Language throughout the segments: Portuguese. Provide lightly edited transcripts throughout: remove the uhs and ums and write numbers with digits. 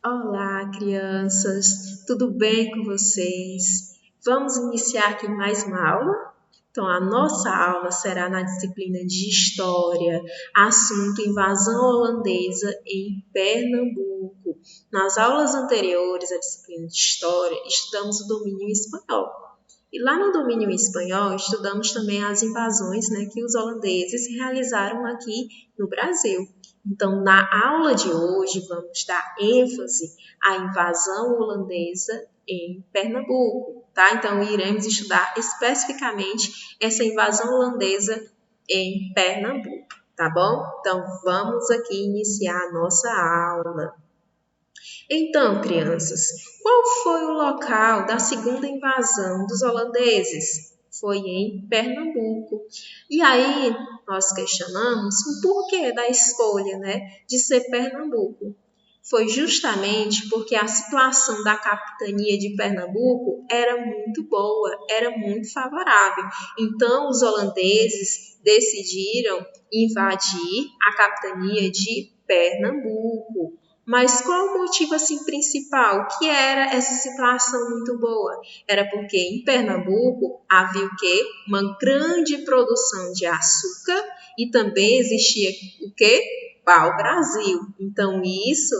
Olá, crianças! Tudo bem com vocês? Vamos iniciar aqui mais uma aula? Então, a nossa aula será na disciplina de História, assunto invasão holandesa em Pernambuco. Nas aulas anteriores à disciplina de História, estudamos o domínio espanhol. E lá no domínio espanhol, estudamos também as invasões, que os holandeses realizaram aqui no Brasil. Então, na aula de hoje, vamos dar ênfase à invasão holandesa em Pernambuco, tá? Então, iremos estudar especificamente essa invasão holandesa em Pernambuco, tá bom? Então, vamos aqui iniciar a nossa aula. Então, crianças, qual foi o local da segunda invasão dos holandeses? Foi em Pernambuco. E aí, nós questionamos o porquê da escolha, de ser Pernambuco. Foi justamente porque a situação da capitania de Pernambuco era muito boa, era muito favorável. Então, os holandeses decidiram invadir a capitania de Pernambuco. Mas qual o motivo principal? Que era essa situação muito boa? Era porque em Pernambuco havia o quê? Uma grande produção de açúcar e também existia o quê? Pau-brasil. Então isso,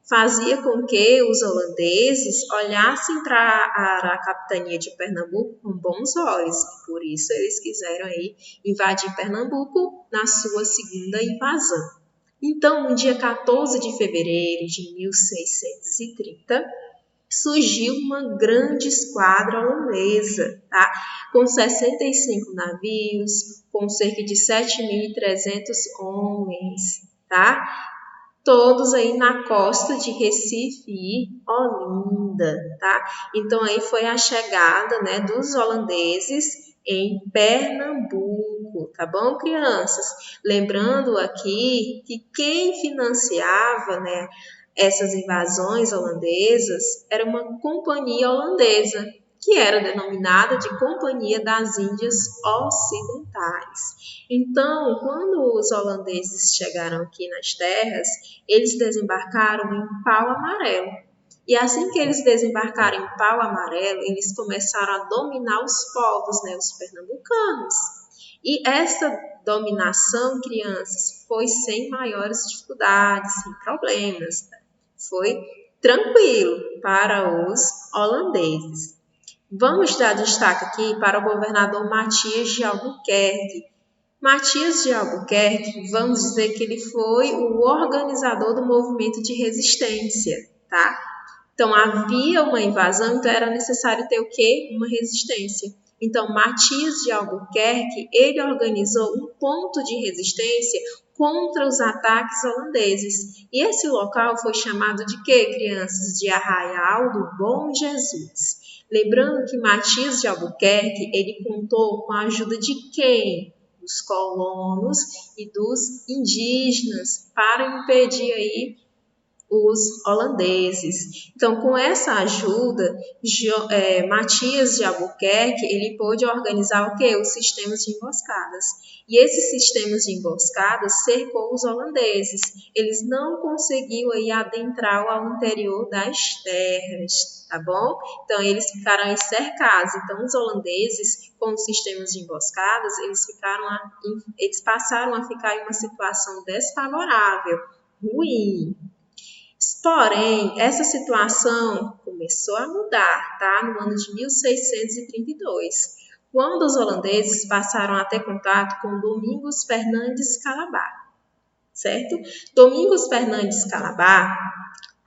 fazia com que os holandeses olhassem para a capitania de Pernambuco com bons olhos. E por isso eles quiseram aí invadir Pernambuco na sua segunda invasão. Então, no dia 14 de fevereiro de 1630, surgiu uma grande esquadra holandesa, tá? Com 65 navios, com cerca de 7.300 homens, tá? Todos aí na costa de Recife e Olinda, tá? Então, aí foi a chegada, dos holandeses em Pernambuco, tá bom, crianças? Lembrando aqui que quem financiava, essas invasões holandesas era uma companhia holandesa, que era denominada de Companhia das Índias Ocidentais. Então, quando os holandeses chegaram aqui nas terras, eles desembarcaram em Pau Amarelo. E assim que eles desembarcaram em Pau Amarelo, eles começaram a dominar os povos, os pernambucanos. E essa dominação, crianças, foi sem maiores dificuldades, sem problemas. Foi tranquilo para os holandeses. Vamos dar destaque aqui para o governador Matias de Albuquerque. Matias de Albuquerque, vamos dizer que ele foi o organizador do movimento de resistência, tá? Então, havia uma invasão, então era necessário ter o quê? Uma resistência. Então, Matias de Albuquerque, ele organizou um ponto de resistência contra os ataques holandeses. E esse local foi chamado de quê, crianças? De Arraial do Bom Jesus. Lembrando que Matias de Albuquerque, ele contou com a ajuda de quem? Dos colonos e dos indígenas para impedir aí os holandeses. Então, com essa ajuda, Matias de Albuquerque, ele pôde organizar o quê? Os sistemas de emboscadas. E esses sistemas de emboscadas cercou os holandeses. Eles não conseguiam aí adentrar ao interior das terras, tá bom? Então, eles ficaram cercados. Então, os holandeses, com os sistemas de emboscadas, eles passaram a ficar em uma situação desfavorável, ruim. Porém, essa situação começou a mudar, tá? No ano de 1632, quando os holandeses passaram a ter contato com Domingos Fernandes Calabar, certo? Domingos Fernandes Calabar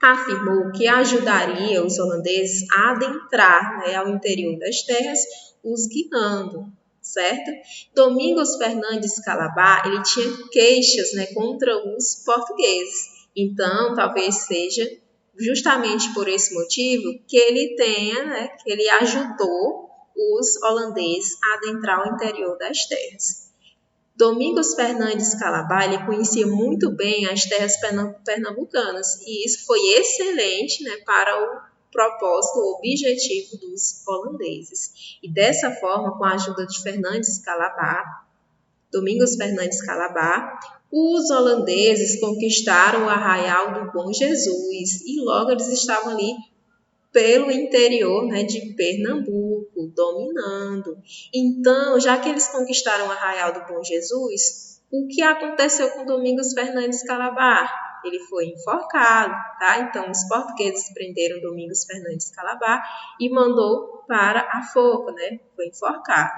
afirmou que ajudaria os holandeses a adentrar, ao interior das terras, os guiando, certo? Domingos Fernandes Calabar, ele tinha queixas, contra os portugueses. Então, talvez seja justamente por esse motivo que ele tenha, que ele ajudou os holandeses a adentrar o interior das terras. Domingos Fernandes Calabar, ele conhecia muito bem as terras pernambucanas e isso foi excelente, para o propósito, o objetivo dos holandeses. E dessa forma, com a ajuda de Domingos Fernandes Calabar, Os holandeses conquistaram o Arraial do Bom Jesus e logo eles estavam ali pelo interior, né, de Pernambuco, dominando. Então, já que eles conquistaram o Arraial do Bom Jesus, o que aconteceu com Domingos Fernandes Calabar? Ele foi enforcado, tá? Então, os portugueses prenderam Domingos Fernandes Calabar e mandou para a forca, né? Foi enforcado.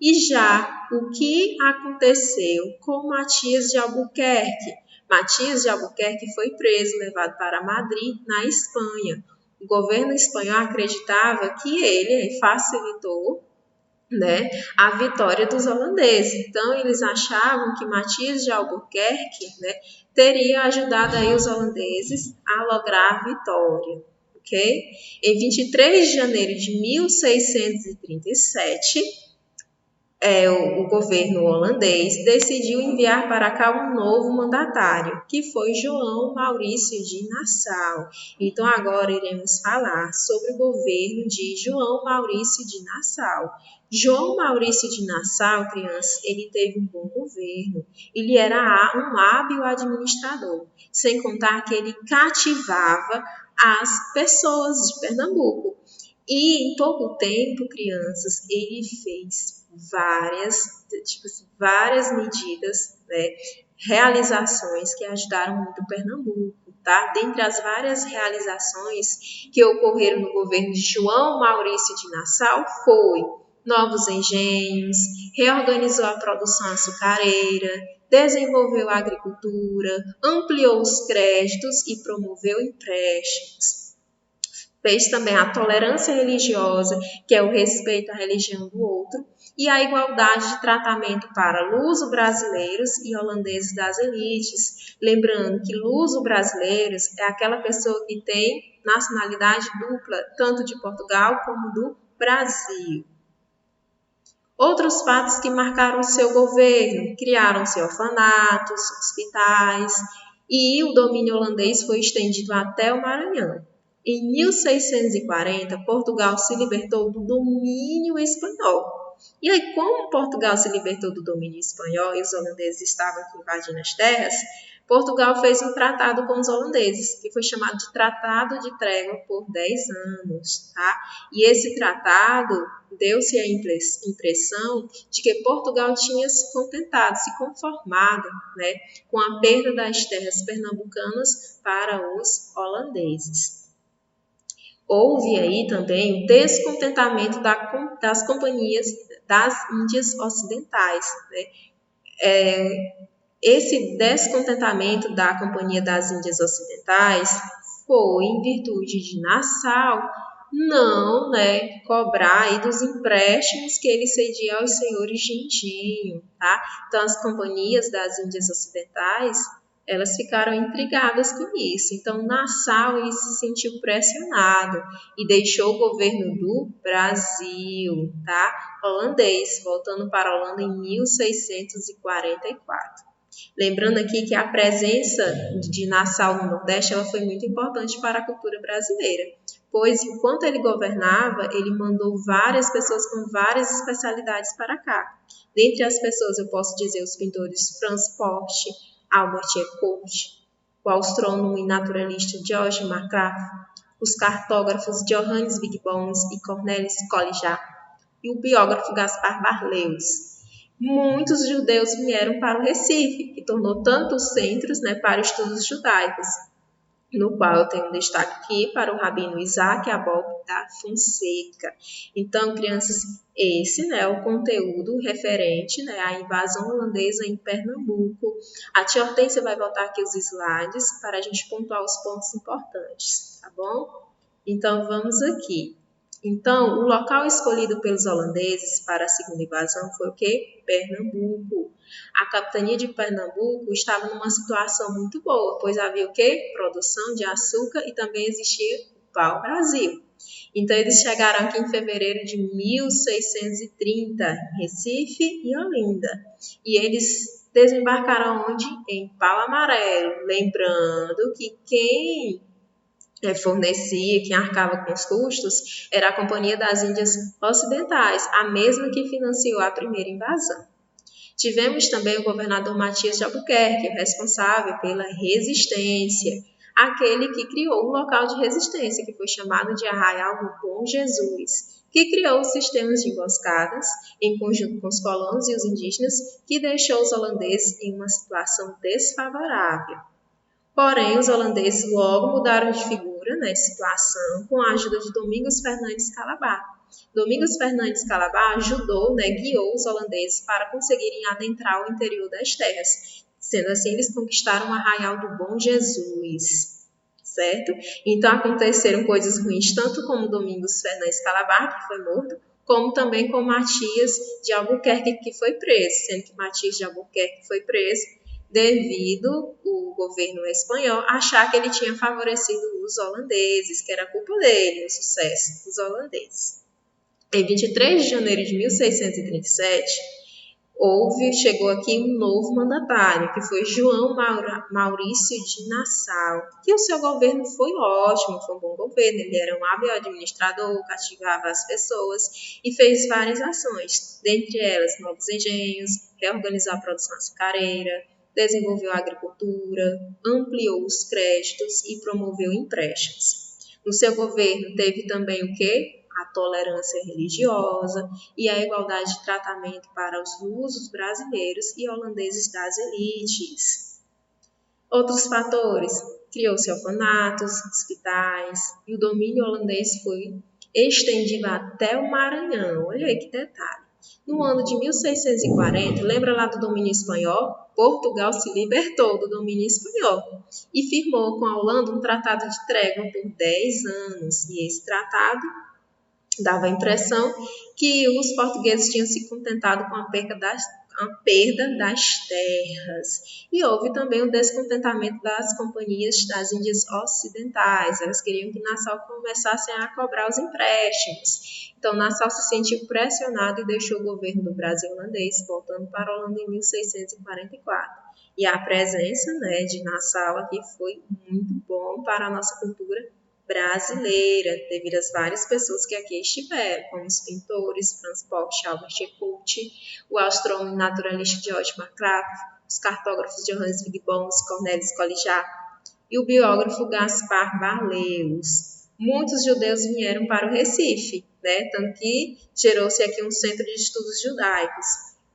E já o que aconteceu com Matias de Albuquerque? Matias de Albuquerque foi preso, levado para Madrid, na Espanha. O governo espanhol acreditava que ele facilitou, né, a vitória dos holandeses. Então, eles achavam que Matias de Albuquerque, né, teria ajudado aí os holandeses a lograr a vitória. Okay? Em 23 de janeiro de 1637, o governo holandês decidiu enviar para cá um novo mandatário, que foi João Maurício de Nassau. Então, agora iremos falar sobre o governo de João Maurício de Nassau. João Maurício de Nassau, crianças, ele teve um bom governo. Ele era um hábil administrador, sem contar que ele cativava as pessoas de Pernambuco. E em pouco tempo, crianças, ele fez várias medidas, né, realizações que ajudaram muito Pernambuco, tá? Dentre as várias realizações que ocorreram no governo de João Maurício de Nassau foi novos engenhos, reorganizou a produção açucareira, desenvolveu a agricultura, ampliou os créditos e promoveu empréstimos. Fez também a tolerância religiosa, que é o respeito à religião do outro, e a igualdade de tratamento para luso-brasileiros e holandeses das elites. Lembrando que luso-brasileiros é aquela pessoa que tem nacionalidade dupla, tanto de Portugal como do Brasil. Outros fatos que marcaram o seu governo: criaram-se orfanatos, hospitais, e o domínio holandês foi estendido até o Maranhão. Em 1640, Portugal se libertou do domínio espanhol. E aí, como Portugal se libertou do domínio espanhol e os holandeses estavam aqui invadindo as terras, Portugal fez um tratado com os holandeses, que foi chamado de Tratado de Trégua por 10 anos. Tá? E esse tratado deu-se a impressão de que Portugal tinha se contentado, se conformado, né, com a perda das terras pernambucanas para os holandeses. Houve aí também o descontentamento das companhias das Índias Ocidentais. Né? Esse descontentamento da Companhia das Índias Ocidentais foi em virtude de Nassau não, né, cobrar aí dos empréstimos que ele cedia aos senhores de engenho. Tá? Então, as companhias das Índias Ocidentais, elas ficaram intrigadas com isso. Então, Nassau ele se sentiu pressionado e deixou o governo do Brasil, tá? Holandês, voltando para a Holanda em 1644. Lembrando aqui que a presença de Nassau no Nordeste ela foi muito importante para a cultura brasileira, pois enquanto ele governava, ele mandou várias pessoas com várias especialidades para cá. Dentre as pessoas eu posso dizer os pintores Franz Porsche, Albert Eckert, o astrônomo e naturalista George Marcgraf, os cartógrafos Johannes Vigbones e Cornelis Collijat e o biógrafo Gaspar Barleus. Muitos judeus vieram para o Recife, que tornou tantos centros, né, para estudos judaicos, no qual eu tenho um destaque aqui para o rabino Isaac Abob da Fonseca. Então, crianças, esse, né, é o conteúdo referente, né, à invasão holandesa em Pernambuco. A tia Hortência vai botar aqui os slides para a gente pontuar os pontos importantes, tá bom? Então, vamos aqui. Então, o local escolhido pelos holandeses para a segunda invasão foi o quê? Pernambuco. A capitania de Pernambuco estava numa situação muito boa, pois havia o quê? Produção de açúcar e também existia o pau-brasil. Então, eles chegaram aqui em fevereiro de 1630, em Recife e Olinda. E eles desembarcaram onde? Em Pau Amarelo. Lembrando que quem fornecia, quem arcava com os custos, era a Companhia das Índias Ocidentais, a mesma que financiou a primeira invasão. Tivemos também o governador Matias de Albuquerque, responsável pela resistência, aquele que criou um local de resistência, que foi chamado de Arraial do Bom Jesus, que criou os sistemas de emboscadas, em conjunto com os colonos e os indígenas, que deixou os holandeses em uma situação desfavorável. Porém, os holandeses logo mudaram de figura, de situação, com a ajuda de Domingos Fernandes Calabar. Domingos Fernandes Calabar ajudou, guiou os holandeses para conseguirem adentrar o interior das terras. Sendo assim, eles conquistaram o Arraial do Bom Jesus, certo? Então, aconteceram coisas ruins, tanto com Domingos Fernandes Calabar, que foi morto, como também com Matias de Albuquerque, que foi preso, sendo que Matias de Albuquerque foi preso devido o governo espanhol achar que ele tinha favorecido os holandeses, que era culpa dele, o sucesso dos holandeses. Em 23 de janeiro de 1637, chegou aqui um novo mandatário, que foi João Maurício de Nassau, que o seu governo foi ótimo, foi um bom governo, ele era um hábil administrador, castigava as pessoas e fez várias ações, dentre elas novos engenhos, reorganizou a produção açucareira, desenvolveu a agricultura, ampliou os créditos e promoveu empréstimos. No seu governo teve também o quê? A tolerância religiosa e a igualdade de tratamento para os lusos brasileiros e holandeses das elites. Outros fatores, criou-se orfanatos, hospitais, e o domínio holandês foi estendido até o Maranhão. Olha aí que detalhe. No ano de 1640, lembra lá do domínio espanhol? Portugal se libertou do domínio espanhol e firmou com a Holanda um tratado de trégua por 10 anos. E esse tratado dava a impressão que os portugueses tinham se contentado com a perda das terras. E houve também o descontentamento das companhias das Índias Ocidentais. Elas queriam que Nassau começasse a cobrar os empréstimos. Então, Nassau se sentiu pressionado e deixou o governo do Brasil holandês, voltando para a Holanda em 1644. E a presença de Nassau aqui foi muito bom para a nossa cultura brasileira, devido às várias pessoas que aqui estiveram, como os pintores Franz Bosch, Albert Eckert, o astrônomo naturalista George McCracken, os cartógrafos Johannes Vigbones, Cornelis Collijat e o biógrafo Gaspar Barleus. Muitos judeus vieram para o Recife, tanto que gerou-se aqui um centro de estudos judaicos.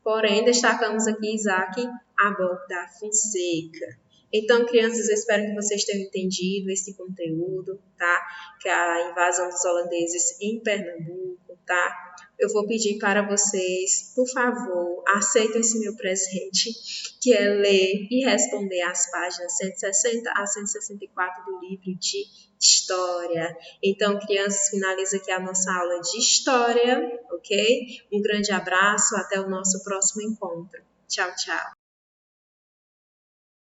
Porém, destacamos aqui Isaac Abel da Fonseca. Então, crianças, eu espero que vocês tenham entendido esse conteúdo, tá? Que é a invasão dos holandeses em Pernambuco, tá? Eu vou pedir para vocês, por favor, aceitem esse meu presente, que é ler e responder as páginas 160 a 164 do livro de História. Então, crianças, finaliza aqui a nossa aula de História, ok? Um grande abraço, até o nosso próximo encontro. Tchau, tchau.